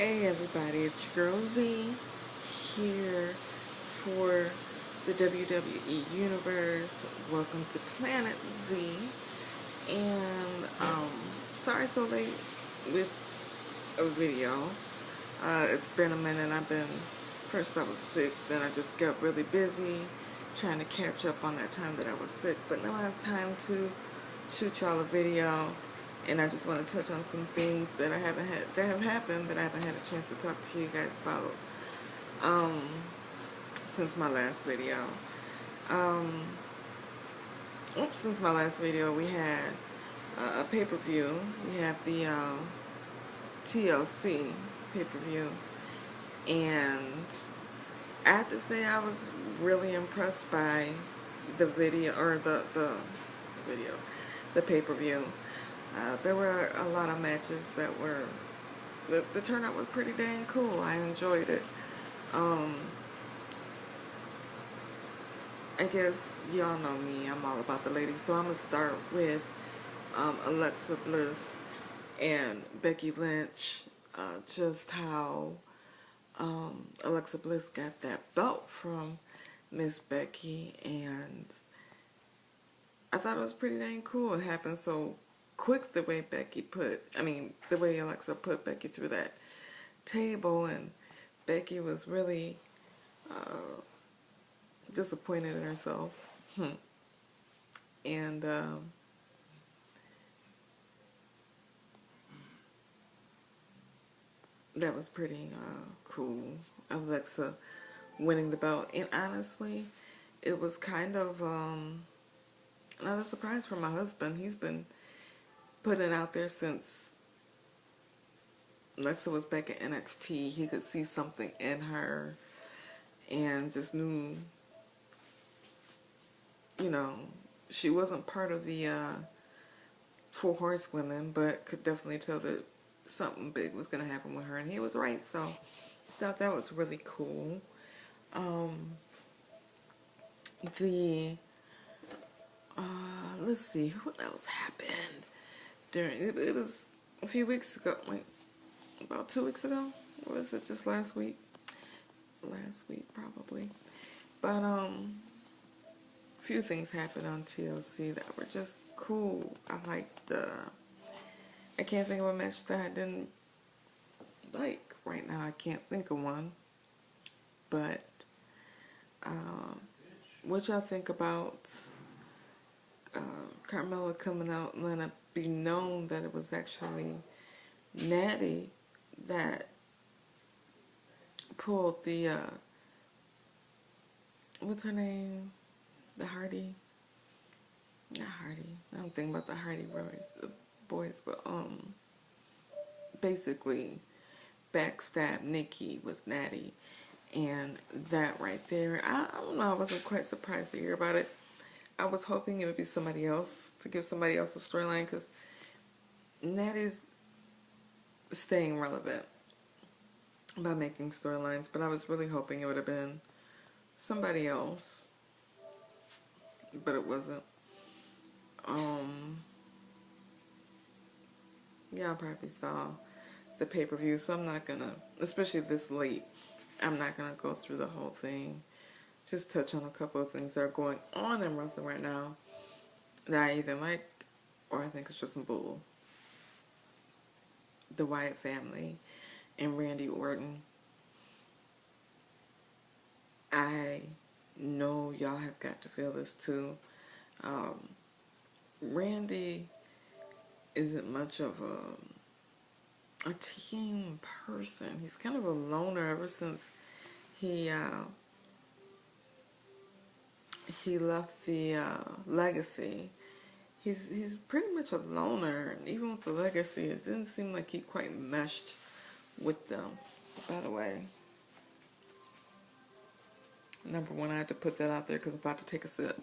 Hey everybody, it's your girl Z here for the WWE Universe. Welcome to Planet Z. And sorry so late with a video. It's been a minute. First I was sick, then I just got really busy trying to catch up on that time that I was sick. But now I have time to shoot y'all a video. And I just want to touch on some things that have happened that I haven't had a chance to talk to you guys about since my last video. Since my last video, we had a pay-per-view. We had the TLC pay-per-view, and I have to say I was really impressed by the video, or the pay-per-view. There were a lot of matches that were, the turnout was pretty dang cool. I enjoyed it. I guess y'all know me, I'm all about the ladies, so I'm going to start with Alexa Bliss and Becky Lynch. Just how Alexa Bliss got that belt from Miss Becky, and I thought it was pretty dang cool. It happened so quick the way the way Alexa put Becky through that table, and Becky was really disappointed in herself. And that was pretty cool. Alexa winning the belt, and honestly, it was kind of not a surprise for my husband. He's been putting it out there since Alexa was back at NXT. He could see something in her and just knew, she wasn't part of the Four Horsewomen, but could definitely tell that something big was going to happen with her, and he was right. So I thought that was really cool. Let's see, what else happened it was a few weeks ago, about 2 weeks ago, or was it just last week? Last week, probably. But a few things happened on TLC that were just cool. I liked, I can't think of a match that I didn't like right now. I can't think of one. But what y'all think about Carmella coming out and letting it be known that it was actually Natty that pulled the what's her name? The Hardy? Not Hardy. I don't think about the Hardy boys, but basically backstab Nikki was Natty. And that right there, I don't know, I wasn't quite surprised to hear about it. I was hoping it would be somebody else, to give somebody else a storyline, because Natty's staying relevant by making storylines, but I was really hoping it would have been somebody else, but it wasn't. Y'all probably saw the pay-per-view, so I'm not gonna, especially this late, I'm not gonna go through the whole thing. Just touch on a couple of things that are going on in wrestling right now that I either like or I think it's just some bull. The Wyatt family and Randy Orton. I know y'all have got to feel this too. Randy isn't much of a team person. He's kind of a loner ever since he left the Legacy. He's pretty much a loner, and even with the Legacy, it didn't seem like he quite meshed with them. By the way, number one, I had to put that out there because I'm about to take a sip.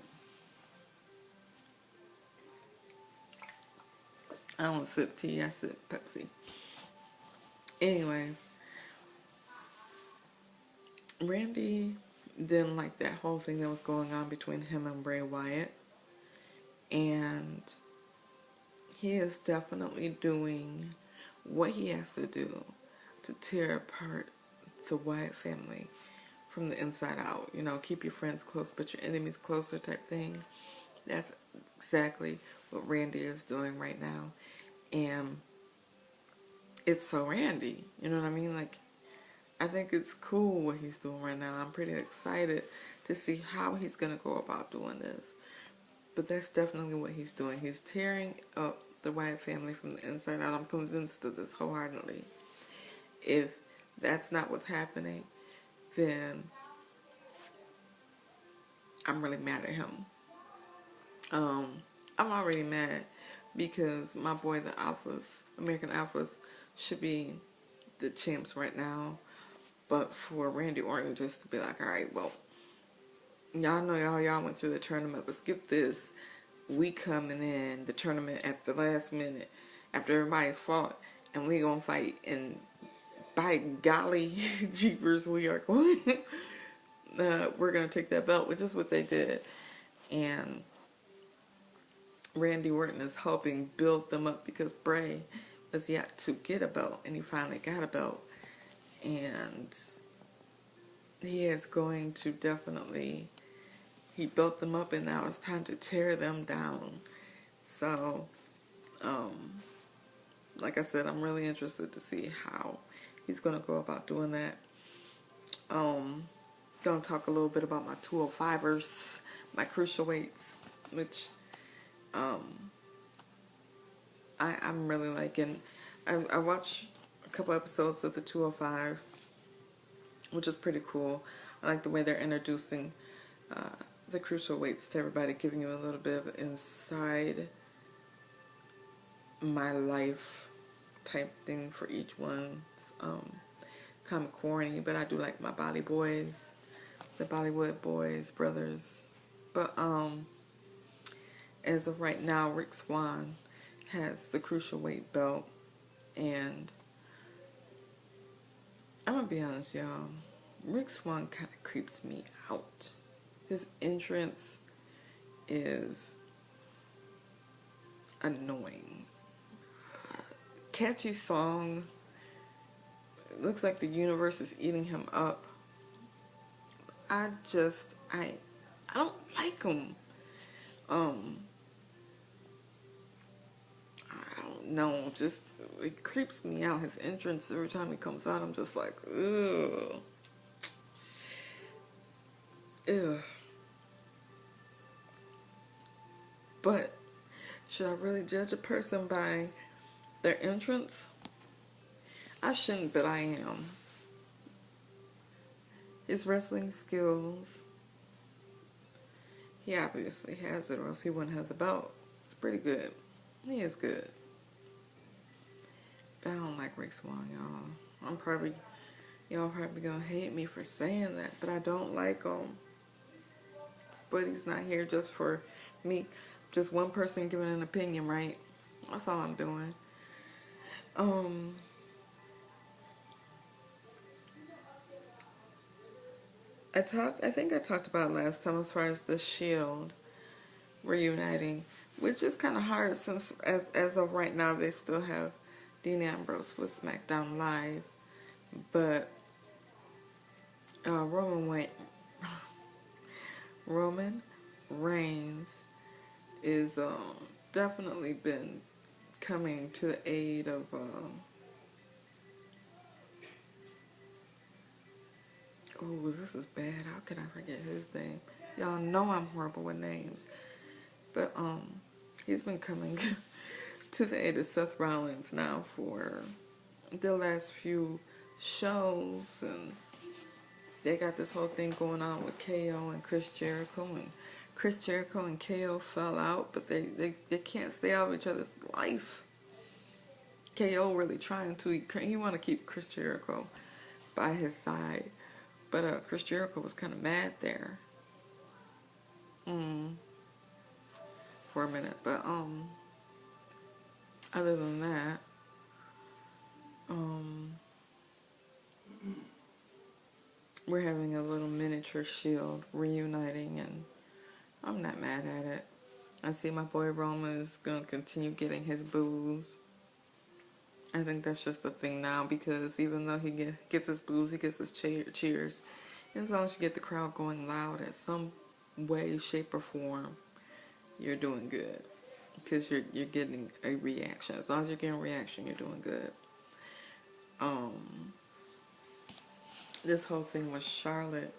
I don't sip tea, I sip Pepsi. Anyways, Randy didn't like that whole thing that was going on between him and Bray Wyatt. And he is definitely doing what he has to do. to tear apart the Wyatt family from the inside out. You know, keep your friends close but your enemies closer type thing. That's exactly what Randy is doing right now. And it's so Randy. You know what I mean? Like, I think it's cool what he's doing right now. I'm pretty excited to see how he's going to go about doing this. But that's definitely what he's doing. He's tearing up the Wyatt family from the inside out. I'm convinced of this wholeheartedly. If that's not what's happening, then I'm really mad at him. I'm already mad because my boy, the Alphas, American Alphas, should be the champs right now. But for Randy Orton just to be like, all right, well, y'all know y'all went through the tournament, but skip this. We coming in the tournament at the last minute after everybody's fought, and we gonna fight. And by golly, jeepers, we are going. We're gonna take that belt, which is what they did. And Randy Orton is helping build them up because Bray was yet to get a belt, and he finally got a belt. And he is going to definitely, he built them up, and now it's time to tear them down. So, like I said, I'm really interested to see how he's going to go about doing that. Going to talk a little bit about my 205ers, my cruiserweights, which I'm really liking. I watched a couple episodes of the 205, which is pretty cool. I like the way they're introducing the cruiserweights to everybody, giving you a little bit of inside my life type thing for each one. It's kind of corny, but I do like my Bolly boys, the Bollywood boys, brothers. But as of right now, Rick Swann has the cruiserweight belt, and I'm gonna be honest, y'all. Rick Swann kind of creeps me out. His entrance is annoying. Catchy song. It looks like the universe is eating him up. I don't like him. I don't know. Just, it creeps me out. His entrance, every time he comes out, I'm just like, ugh. Ugh. But should I really judge a person by their entrance? I shouldn't, but I am. His wrestling skills, he obviously has it, or else he wouldn't have the belt. It's pretty good. He is good. But I don't like Rick Swann, y'all. Y'all probably gonna hate me for saying that, but I don't like him. But he's not here just for me. Just one person giving an opinion, right? That's all I'm doing. I think I talked about it last time as far as the Shield reuniting, which is kind of hard since as of right now they still have Dean Ambrose with SmackDown Live, but Roman Reigns is definitely been coming to the aid of oh, this is bad. How can I forget his name? Y'all know I'm horrible with names. But he's been coming to the aid of Seth Rollins now for the last few shows, and they got this whole thing going on with KO and Chris Jericho, and Chris Jericho and KO fell out, but they can't stay out of each other's life. KO really trying to, he want to keep Chris Jericho by his side, but Chris Jericho was kind of mad there for a minute. But other than that, we're having a little miniature Shield reuniting, and I'm not mad at it. I see my boy Roman is going to continue getting his boos. I think that's just the thing now, because even though he gets his boos, he gets his cheers. As long as you get the crowd going loud in some way, shape, or form, you're doing good. Because you're getting a reaction. As long as you're getting a reaction, you're doing good. This whole thing with Charlotte.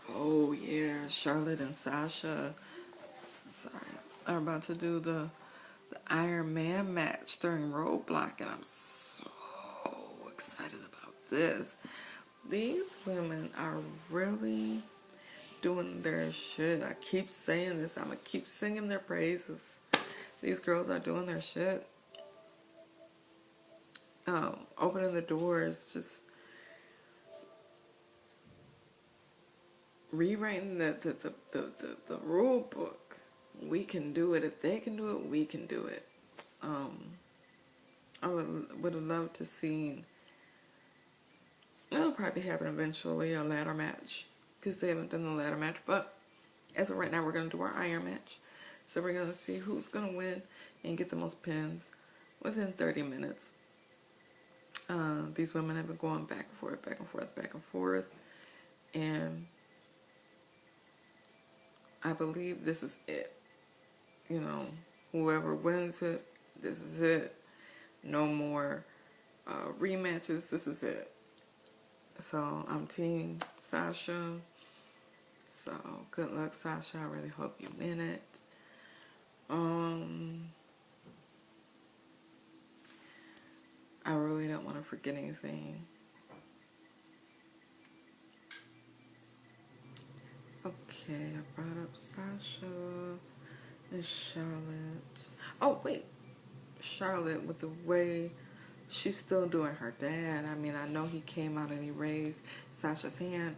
Oh yeah, Charlotte and Sasha. Sorry, are about to do the Iron Man match during Roadblock, and I'm so excited about this. These women are really doing their shit. I keep saying this. I'm gonna keep singing their praises. These girls are doing their shit. Opening the doors, just rewriting the rule book. We can do it. If they can do it, we can do it. I would have loved to see. It'll probably happen eventually, a ladder match, because they haven't done the ladder match. But as of right now, we're gonna do our iron match. So we're gonna see who's gonna win and get the most pins within 30 minutes. These women have been going back and forth, back and forth, back and forth, and I believe this is it. You know, whoever wins it, this is it. No more rematches. This is it. So I'm team Sasha. So good luck, Sasha. I really hope you win it. I really don't want to forget anything. Okay, I brought up Sasha and Charlotte. Oh, wait. Charlotte, with the way she's still doing her dad. I mean, I know he came out and he raised Sasha's hand.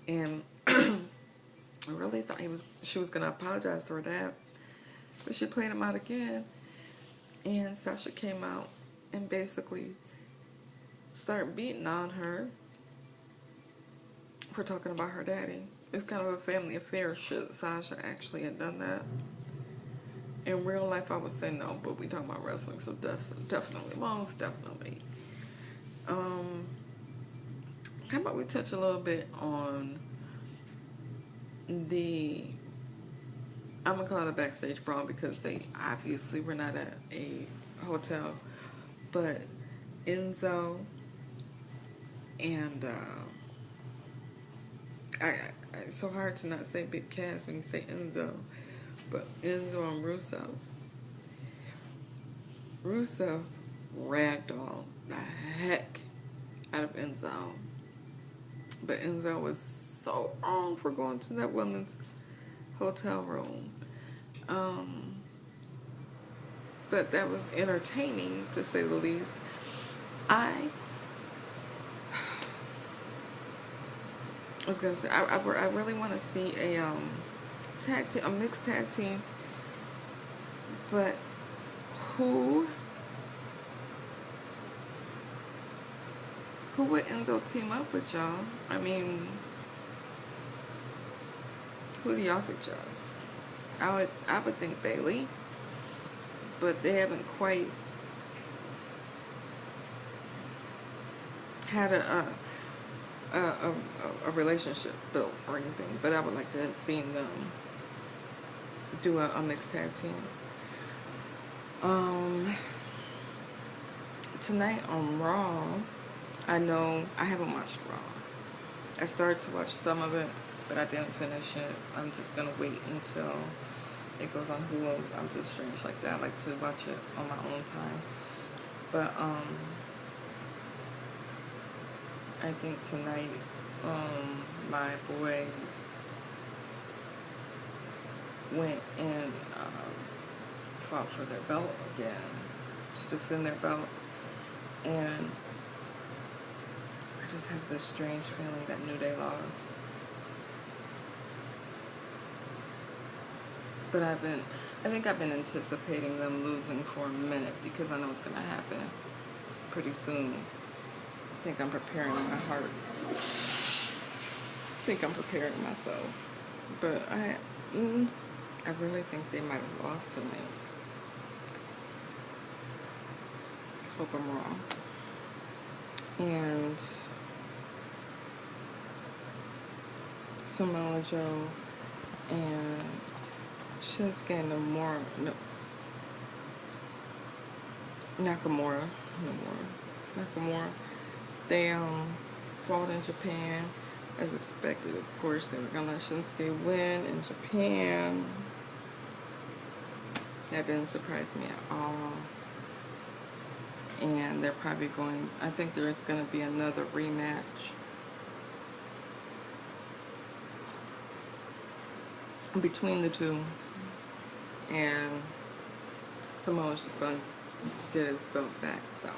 And I really thought she was going to apologize to her dad. But she played him out again. And Sasha came out and basically started beating on her for talking about her daddy. It's kind of a family affair. Should Sasha actually had done that? In real life, I would say no, but we talking about wrestling, so definitely, most definitely. How about we touch a little bit on the, I'm going to call it a backstage brawl, because they obviously were not at a hotel, but Enzo and, it's so hard to not say Big Cass when you say Enzo, but Enzo and Rusev ragdolled the heck out of Enzo. But Enzo was so wrong for going to that woman's hotel room. But that was entertaining, to say the least. I was gonna say I really want to see a tag team, a mixed tag team. But who would Enzo team up with, y'all? I mean, who do y'all suggest? I would think Bailey, but they haven't quite had a relationship built or anything. But I would like to have seen them do a mixed tag team. Tonight on Raw, I know I haven't watched Raw. I started to watch some of it, but I didn't finish it. I'm just gonna wait until it goes on Hulu. I'm just strange like that. I like to watch it on my own time. But I think tonight, my boys went and fought for their belt again, to defend their belt, and I just have this strange feeling that New Day lost. But I think I've been anticipating them losing for a minute, because I know it's gonna happen pretty soon. I think I'm preparing my heart. I think I'm preparing myself. But I really think they might have lost tonight. Hope I'm wrong. And Samoa Joe and Shinsuke Nakamura, they fought in Japan as expected. Of course, they were gonna let Shinsuke win in Japan. That didn't surprise me at all. And they're probably going, I think there's going to be another rematch. Between the two. And Samoa's just going to get his belt back. So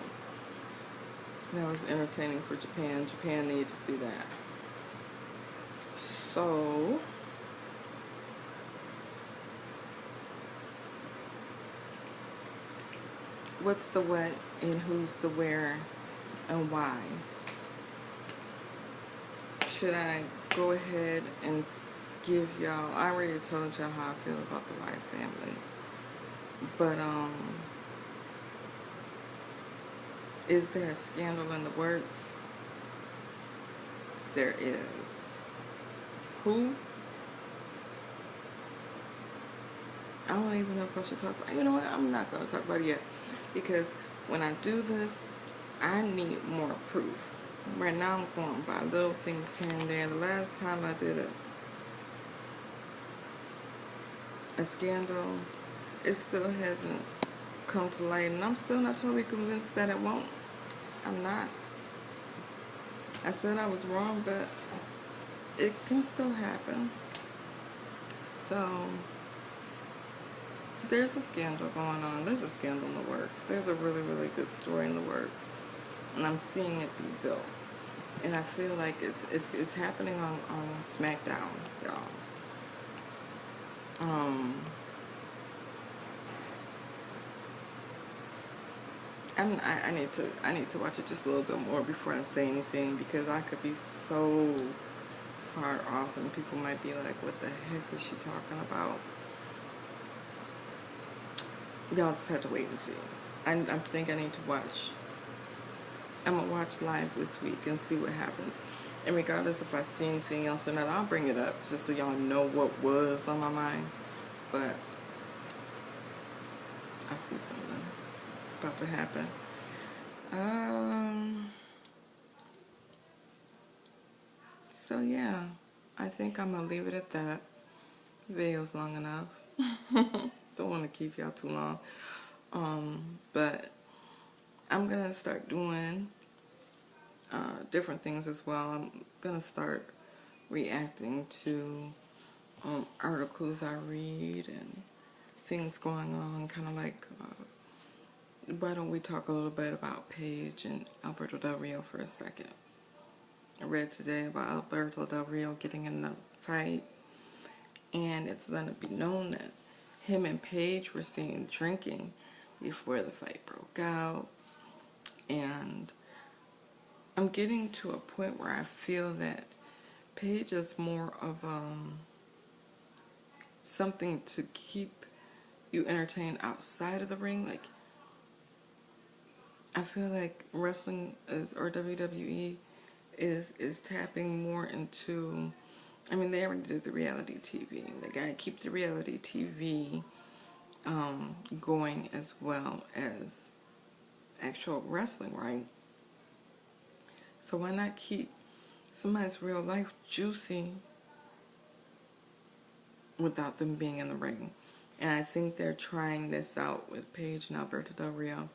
that was entertaining for Japan. Japan needed to see that. So what's the what and who's the where and why? Should I go ahead and give y'all, I already told y'all how I feel about the Wyatt family. But is there a scandal in the works? There is. Who? I don't even know if I should talk about it. You know what? I'm not going to talk about it yet. Because when I do this, I need more proof. Right now I'm going by little things here and there. The last time I did a scandal, it still hasn't come to light. And I'm still not totally convinced that it won't. I'm not. I said I was wrong, but it can still happen. So there's a scandal going on. There's a scandal in the works. There's a really, really good story in the works. And I'm seeing it be built. And I feel like it's happening on SmackDown, y'all. I need to watch it just a little bit more before I say anything, because I could be so far off and people might be like, what the heck is she talking about? Y'all just have to wait and see. I think I need to watch. I'm going to watch live this week and see what happens. And regardless if I see anything else or not, I'll bring it up just so y'all know what was on my mind. But I see something about to happen. So yeah, I think I'm going to leave it at that. The video's long enough. Don't want to keep y'all too long. But I'm going to start doing different things as well. I'm going to start reacting to articles I read and things going on, kind of like, why don't we talk a little bit about Paige and Alberto Del Rio for a second. I read today about Alberto Del Rio getting in a fight, and it's going to be known that him and Paige were seen drinking before the fight broke out. And I'm getting to a point where I feel that Paige is more of something to keep you entertained outside of the ring. Like, I feel like wrestling or WWE is tapping more into, I mean, they already did the reality TV. They gotta keep the reality TV going as well as actual wrestling, right? So why not keep somebody's real life juicy without them being in the ring? And I think they're trying this out with Paige and Alberto Del Rio,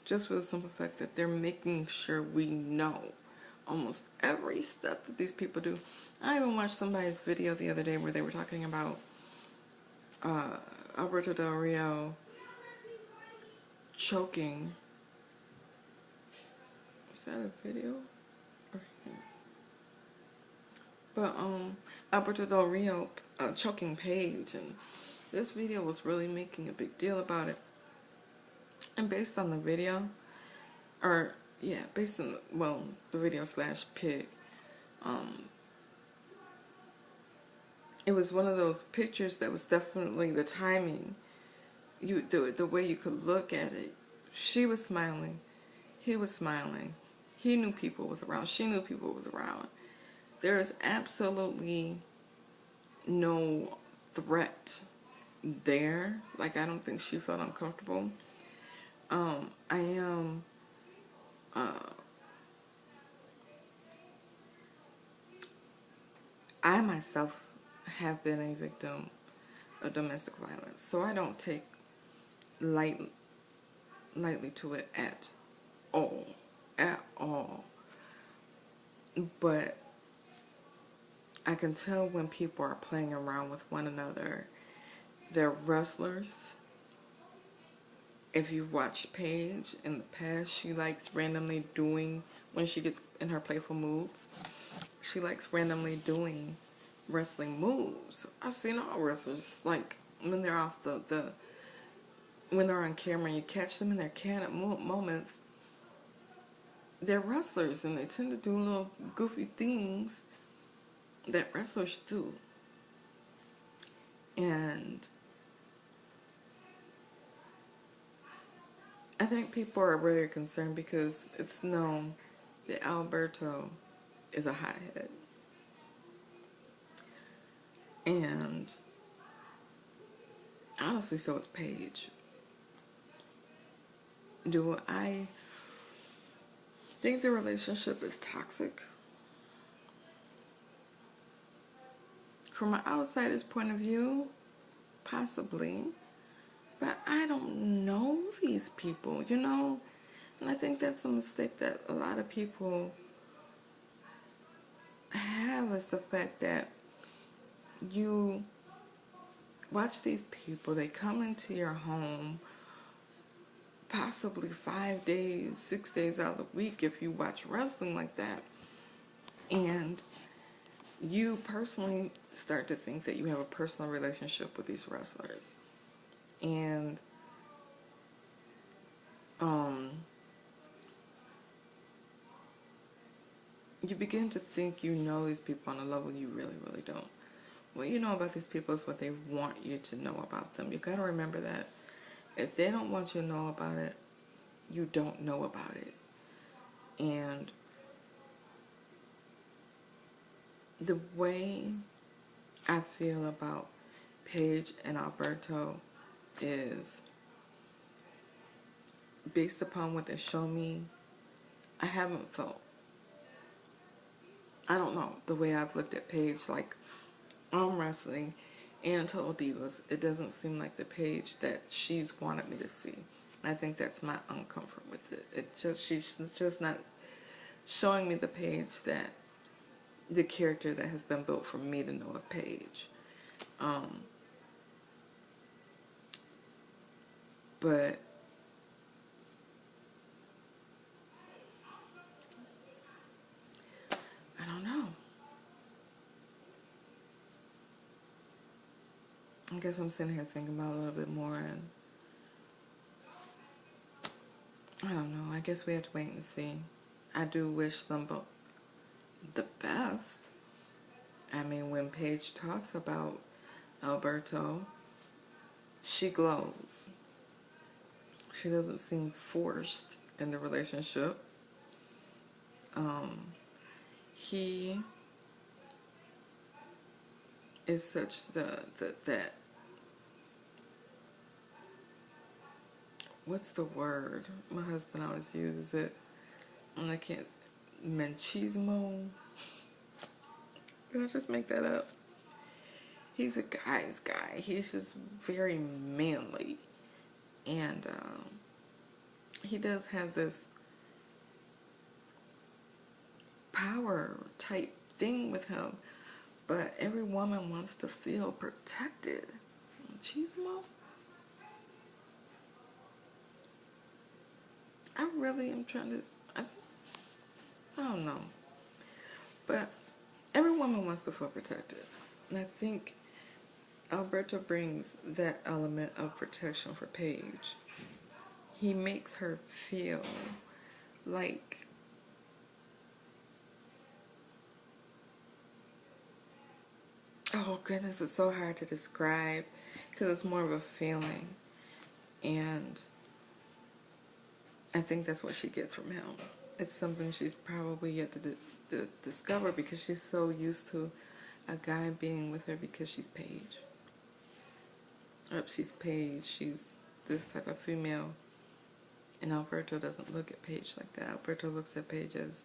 just for the simple fact that they're making sure we know almost every step that these people do. I even watched somebody's video the other day where they were talking about Alberto Del Rio choking. Was that a video? But Alberto Del Rio choking Paige, and this video was really making a big deal about it. And based on the video, based on the video / pic, it was one of those pictures that was definitely the timing. The way you could look at it, she was smiling, He was smiling. He knew people was around. She knew people was around. There is absolutely no threat there. Like, I don't think she felt uncomfortable. I am, I myself have been a victim of domestic violence, so I don't take light, lightly to it all, at all. But I can tell when people are playing around with one another. They're wrestlers. If you watch Paige in the past, she likes randomly doing, when she gets in her playful moods, she likes randomly doing wrestling moves. I've seen all wrestlers, like, when they're off when they're on camera and you catch them in their candid moments, they're wrestlers and they tend to do little goofy things that wrestlers do. And I think people are really concerned because it's known that Alberto is a hothead. And honestly, so is Paige. Do I think the relationship is toxic? From an outsider's point of view, possibly. But I don't know these people, you know? And I think that's a mistake that a lot of people have, is the fact that you watch these people, they come into your home possibly 5 days, 6 days out of the week if you watch wrestling like that, and you personally start to think that you have a personal relationship with these wrestlers. And you begin to think you know these people on a level you really, really don't. What you know about these people is what they want you to know about them. You gotta remember that. If they don't want you to know about it, you don't know about it. And the way I feel about Paige and Alberto is based upon what they show me. I haven't felt, I don't know, the way I've looked at Paige, like, arm wrestling and Total Divas, it doesn't seem like the Paige that she's wanted me to see. I think that's my uncomfort with it. She's just not showing me the Paige that, the character that has been built for me to know of Paige. But I don't know. I guess I'm sitting here thinking about it a little bit more, and I don't know. I guess we have to wait and see. I do wish them both the best. I mean, when Paige talks about Alberto, she glows. She doesn't seem forced in the relationship. He is such that what's the word? My husband always uses it, and I can't. Machismo. Did I just make that up? He's a guy's guy. He's just very manly, and he does have this power type thing with him, but every woman wants to feel protected. Machismo? I really am trying to, I don't know. But every woman wants to feel protected. And I think Alberto brings that element of protection for Paige. He makes her feel like oh goodness, it's so hard to describe because it's more of a feeling. And I think that's what she gets from him. It's something she's probably yet to discover, because she's so used to a guy being with her because she's Paige. She's Paige. She's this type of female. And Alberto doesn't look at Paige like that. Alberto looks at Paige as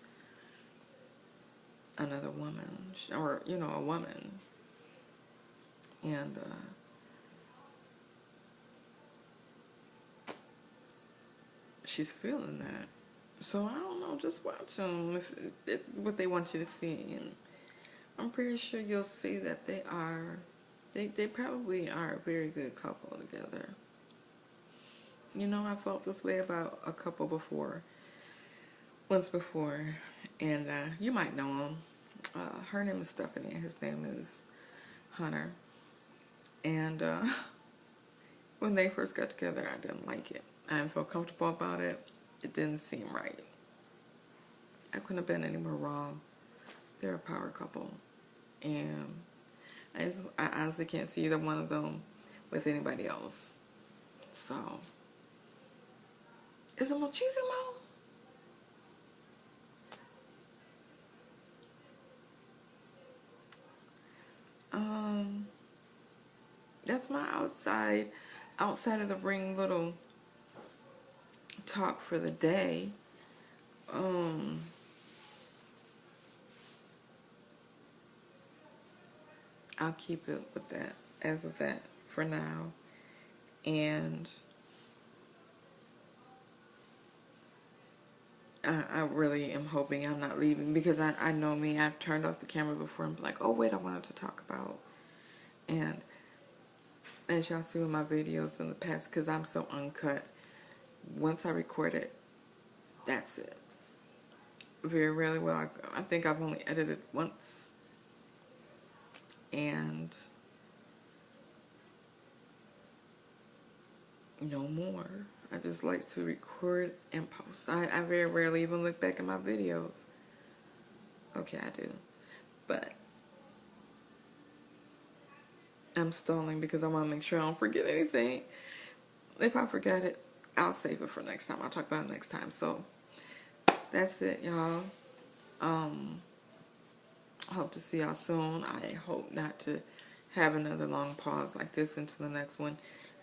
another woman, or, you know, a woman. And she's feeling that. So I don't know, just watch them, what they want you to see. And I'm pretty sure you'll see that they probably are a very good couple together. You know, I felt this way about a couple before, once before, and you might know him. Her name is Stephanie, and his name is Hunter. And when they first got together, I didn't like it. I didn't feel comfortable about it. It didn't seem right. I couldn't have been any more wrong. They're a power couple. And I honestly can't see either one of them with anybody else. So, is it machismo? That's my outside of the ring little talk for the day. I'll keep it with that, as of that, for now. And I really am hoping I'm not leaving, because I know me, I've turned off the camera before and be like, oh wait, I wanted to talk about. And as y'all see with my videos in the past, because I'm so uncut, once I record it, that's it. Very rarely will I think I've only edited once. And no more. I just like to record and post. I very rarely even look back at my videos. Okay, I do. But I'm stalling because I want to make sure I don't forget anything. If I forget it, I'll save it for next time. I'll talk about it next time. So that's it, y'all. Hope to see y'all soon. I hope not to have another long pause like this into the next one.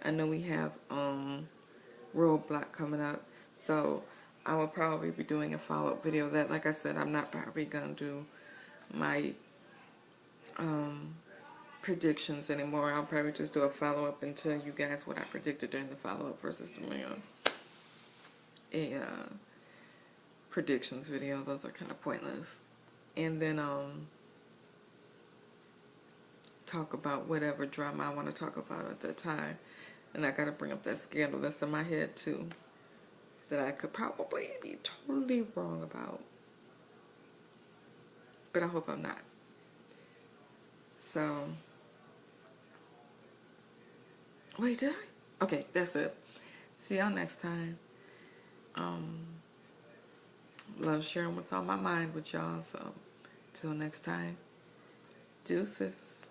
I know we have Roadblock coming up, so I will probably be doing a follow-up video of that. Like I said, I'm not probably going to do my predictions anymore. I'll probably just do a follow-up and tell you guys what I predicted during the follow-up versus a predictions video. Those are kind of pointless. And then talk about whatever drama I want to talk about at that time. And I got to bring up that scandal that's in my head too, that I could probably be totally wrong about, but I hope I'm not. So, wait, did I? Okay, that's it. See y'all next time. Love sharing what's on my mind with y'all. So, till next time, deuces.